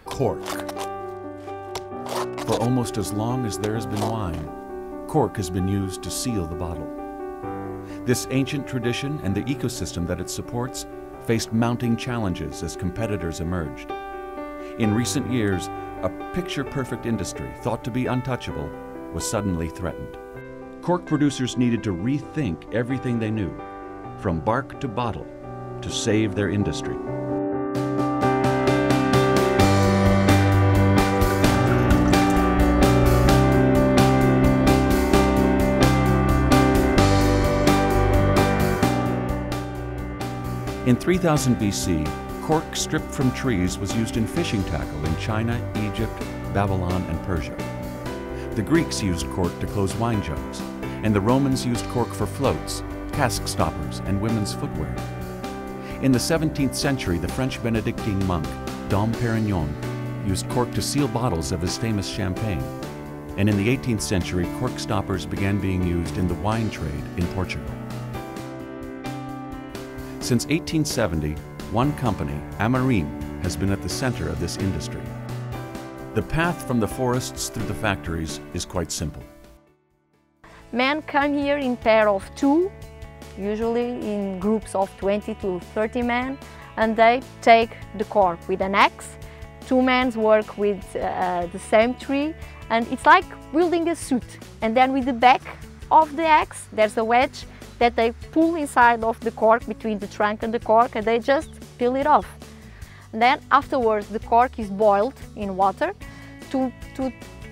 Cork. For almost as long as there has been wine, cork has been used to seal the bottle. This ancient tradition and the ecosystem that it supports faced mounting challenges as competitors emerged. In recent years, a picture-perfect industry thought to be untouchable was suddenly threatened. Cork producers needed to rethink everything they knew, from bark to bottle, to save their industry. In 3000 BC, cork stripped from trees was used in fishing tackle in China, Egypt, Babylon, and Persia. The Greeks used cork to close wine jugs, and the Romans used cork for floats, cask stoppers, and women's footwear. In the 17th century, the French Benedictine monk, Dom Perignon, used cork to seal bottles of his famous champagne. And in the 18th century, cork stoppers began being used in the wine trade in Portugal. Since 1870, one company, Amarim, has been at the center of this industry. The path from the forests through the factories is quite simple. Men come here in pair of two, usually in groups of 20 to 30 men, and they take the cork with an axe. Two men work with the same tree, and it's like building a suit. And then with the back of the axe, there's a wedge that they pull inside of the cork, between the trunk and the cork, and they just peel it off. And then afterwards the cork is boiled in water to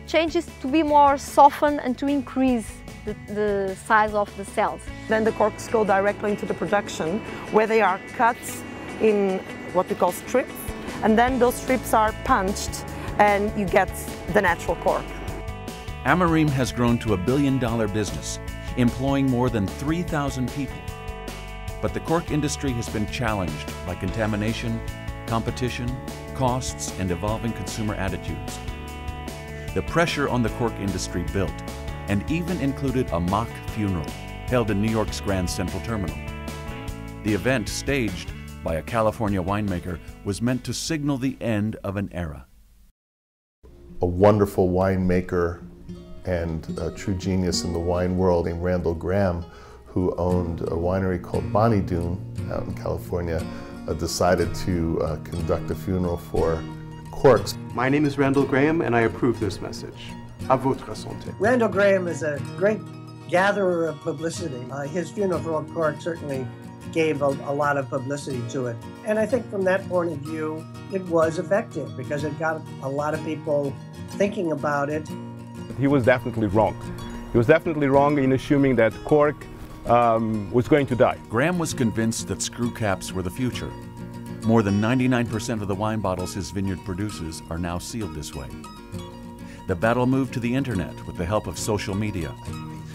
change it to be more softened and to increase the size of the cells. Then the corks go directly into the production, where they are cut in what we call strips, and then those strips are punched and you get the natural cork. Amarim has grown to $1 billion business, employing more than 3,000 people. But the cork industry has been challenged by contamination, competition, costs, and evolving consumer attitudes. The pressure on the cork industry built and even included a mock funeral held in New York's Grand Central Terminal. The event, staged by a California winemaker, was meant to signal the end of an era. A wonderful winemaker and a true genius in the wine world named Randall Graham, who owned a winery called Bonnie Doon out in California, decided to conduct a funeral for corks. My name is Randall Graham and I approve this message. À votre santé. Randall Graham is a great gatherer of publicity. His funeral for cork certainly gave a lot of publicity to it. And I think from that point of view, it was effective because it got a lot of people thinking about it. He was definitely wrong. He was definitely wrong in assuming that cork was going to die. Graham was convinced that screw caps were the future. More than 99% of the wine bottles his vineyard produces are now sealed this way. The battle moved to the internet with the help of social media.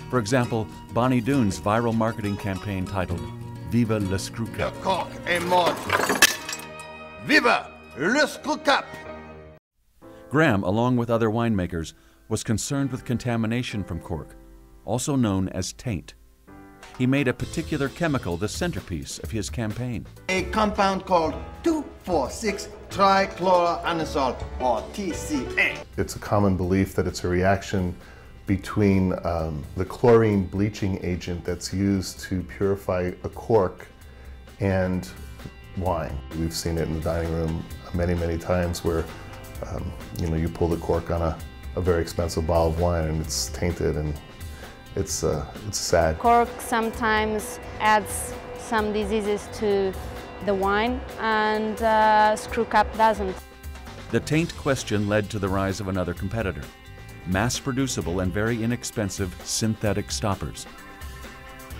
For example, Bonnie Doon's viral marketing campaign titled Vive le Screw Cap. Le cork est mort. Vive le screw cap! Graham, along with other winemakers, was concerned with contamination from cork, also known as taint. He made a particular chemical the centerpiece of his campaign. A compound called 2,4,6-trichloroanisole, or TCA. It's a common belief that it's a reaction between the chlorine bleaching agent that's used to purify a cork and wine. We've seen it in the dining room many, many times where you pull the cork on a very expensive bottle of wine and it's tainted, and it's sad. Cork sometimes adds some diseases to the wine, and screw cap doesn't. The taint question led to the rise of another competitor, mass-producible and very inexpensive synthetic stoppers.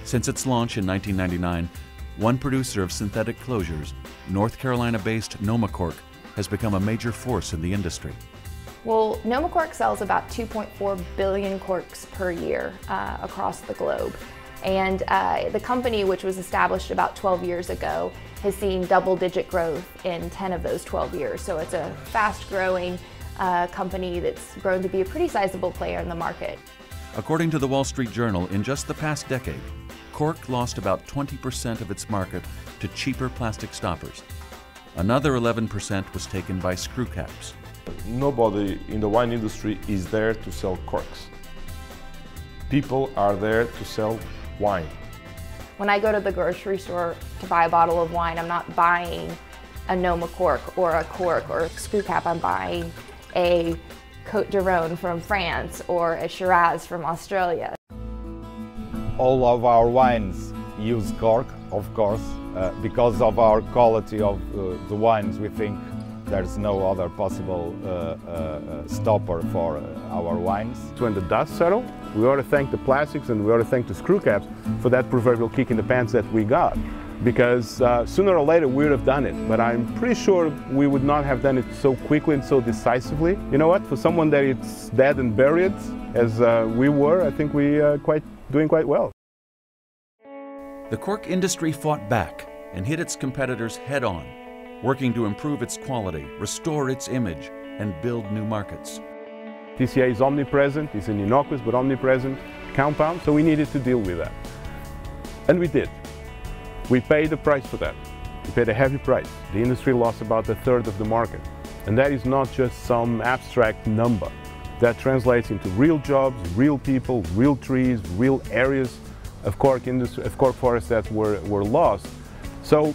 Since its launch in 1999, one producer of synthetic closures, North Carolina-based Cork, has become a major force in the industry. Well, Cork sells about 2.4 billion corks per year across the globe. And the company, which was established about 12 years ago, has seen double-digit growth in 10 of those 12 years. So it's a fast-growing company that's grown to be a pretty sizable player in the market. According to the Wall Street Journal, in just the past decade, cork lost about 20% of its market to cheaper plastic stoppers. Another 11% was taken by screw caps. Nobody in the wine industry is there to sell corks. People are there to sell wine. When I go to the grocery store to buy a bottle of wine, I'm not buying a cork or a screw cap. I'm buying a Côte d'Aron from France or a Shiraz from Australia. All of our wines use cork, of course, because of our quality of the wines. We think there's no other possible stopper for our wines. When the dust settles, we ought to thank the plastics and we ought to thank the screw caps for that proverbial kick in the pants that we got. Because sooner or later we would have done it, but I'm pretty sure we would not have done it so quickly and so decisively. You know what, for someone that it's dead and buried, as we were, I think we are doing quite well. The cork industry fought back and hit its competitors head-on, working to improve its quality, restore its image, and build new markets. TCA is omnipresent, it's an innocuous but omnipresent compound, so we needed to deal with that. And we did. We paid the price for that. We paid a heavy price. The industry lost about a third of the market. And that is not just some abstract number. That translates into real jobs, real people, real trees, real areas of cork industry, of cork forests that were lost. So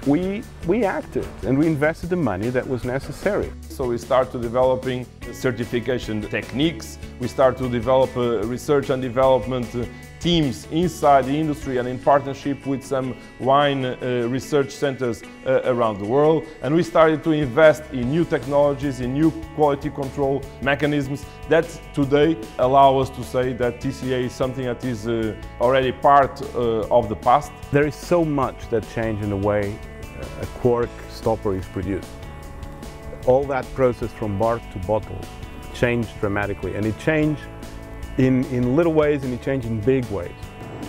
we acted and we invested the money that was necessary. So we start to developing certification techniques, we start to develop research and development teams inside the industry and in partnership with some wine research centers around the world. And we started to invest in new technologies, in new quality control mechanisms that today allow us to say that TCA is something that is already part of the past. There is so much that changed in the way a cork stopper is produced. All that process from bark to bottle changed dramatically, and it changed in little ways and it changed in big ways.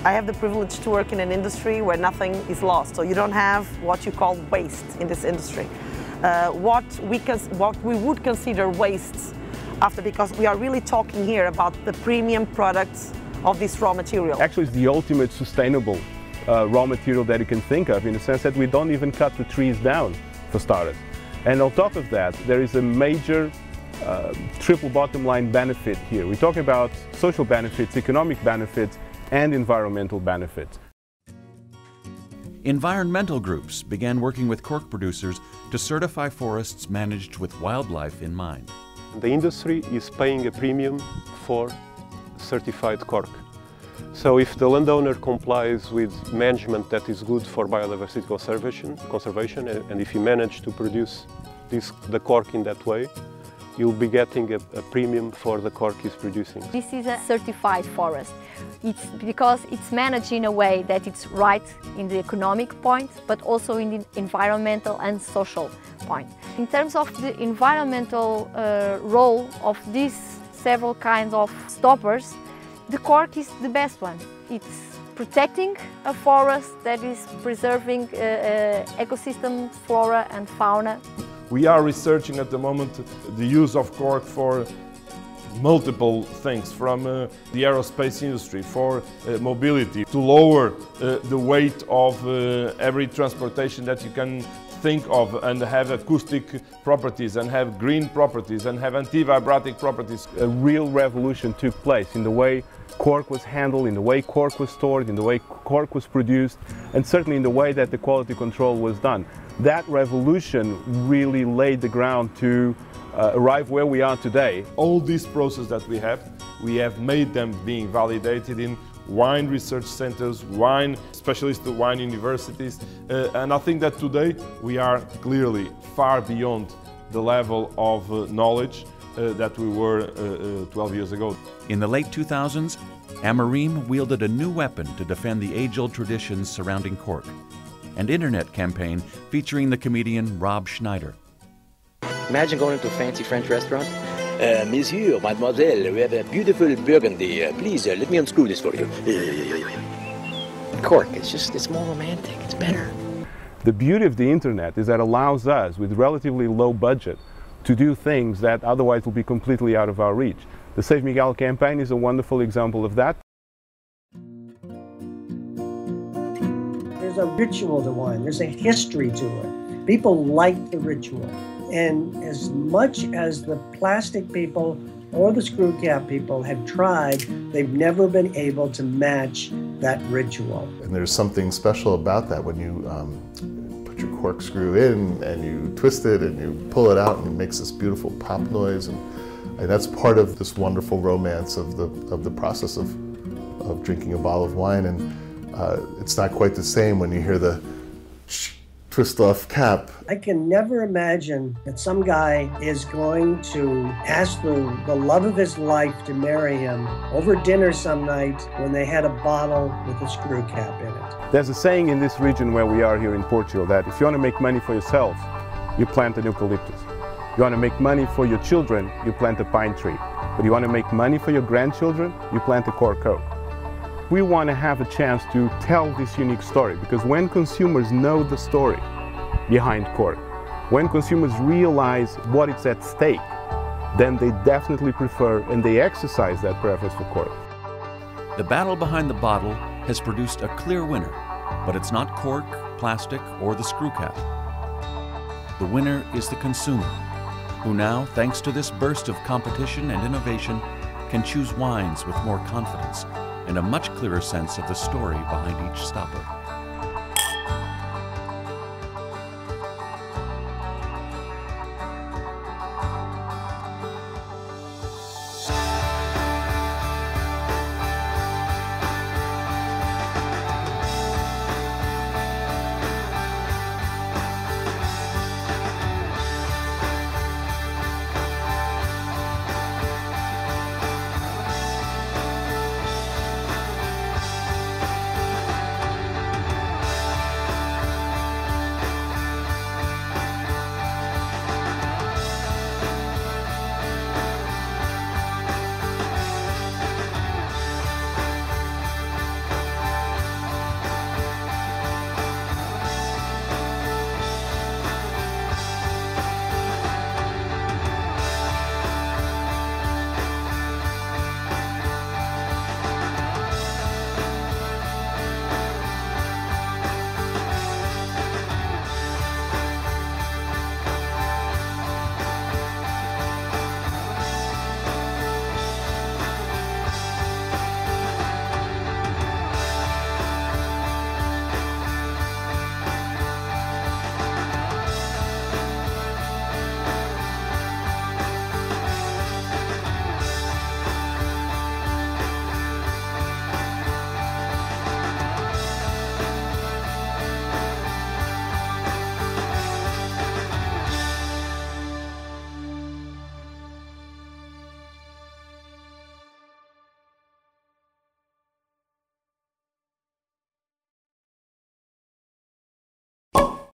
I have the privilege to work in an industry where nothing is lost, so you don't have what you call waste in this industry. What we would consider wastes because we are really talking here about the premium products of this raw material. Actually, it's the ultimate sustainable raw material that you can think of, in the sense that we don't even cut the trees down, for starters. And on top of that, there is a major triple bottom line benefit here. We're talking about social benefits, economic benefits, and environmental benefits. Environmental groups began working with cork producers to certify forests managed with wildlife in mind. The industry is paying a premium for certified cork. So if the landowner complies with management that is good for biodiversity conservation, and if you manage to produce the cork in that way, you'll be getting a premium for the cork he's producing. This is a certified forest. It's because it's managed in a way that it's right in the economic point, but also in the environmental and social point. In terms of the environmental role of these several kinds of stoppers, the cork is the best one. It's protecting a forest that is preserving ecosystem, flora and fauna. We are researching at the moment the use of cork for multiple things, from the aerospace industry, for mobility, to lower the weight of every transportation that you can think of, and have acoustic properties, and have green properties, and have anti-vibratic properties. A real revolution took place in the way cork was handled, in the way cork was stored, in the way cork was produced, and certainly in the way that the quality control was done. That revolution really laid the ground to arrive where we are today. All these processes that we have made them being validated in wine research centers, wine specialist wine universities, and I think that today we are clearly far beyond the level of knowledge that we were 12 years ago. In the late 2000s, Amarim wielded a new weapon to defend the age-old traditions surrounding cork, an internet campaign featuring the comedian Rob Schneider. Imagine going into a fancy French restaurant. Monsieur, mademoiselle, we have a beautiful burgundy. Please, let me unscrew this for you. Cork, it's more romantic, it's better. The beauty of the internet is that it allows us, with relatively low budget, to do things that otherwise will be completely out of our reach. The Save Miguel campaign is a wonderful example of that. There's a ritual to wine, there's a history to it. People like the ritual. And as much as the plastic people or the screw cap people have tried, they've never been able to match that ritual. And there's something special about that when you put your corkscrew in and you twist it and you pull it out and it makes this beautiful pop noise. And that's part of this wonderful romance of the process of drinking a bottle of wine. And it's not quite the same when you hear the twist off cap. I can never imagine that some guy is going to ask the love of his life to marry him over dinner some night when they had a bottle with a screw cap in it. There's a saying in this region where we are here in Portugal that if you want to make money for yourself, you plant an eucalyptus. You want to make money for your children, you plant a pine tree. But you want to make money for your grandchildren, you plant a cork oak. We want to have a chance to tell this unique story, because when consumers know the story behind cork, when consumers realize what is at stake, then they definitely prefer and they exercise that preference for cork. The battle behind the bottle has produced a clear winner, but it's not cork, plastic, or the screw cap. The winner is the consumer, who now, thanks to this burst of competition and innovation, can choose wines with more confidence and a much clearer sense of the story behind each stopper.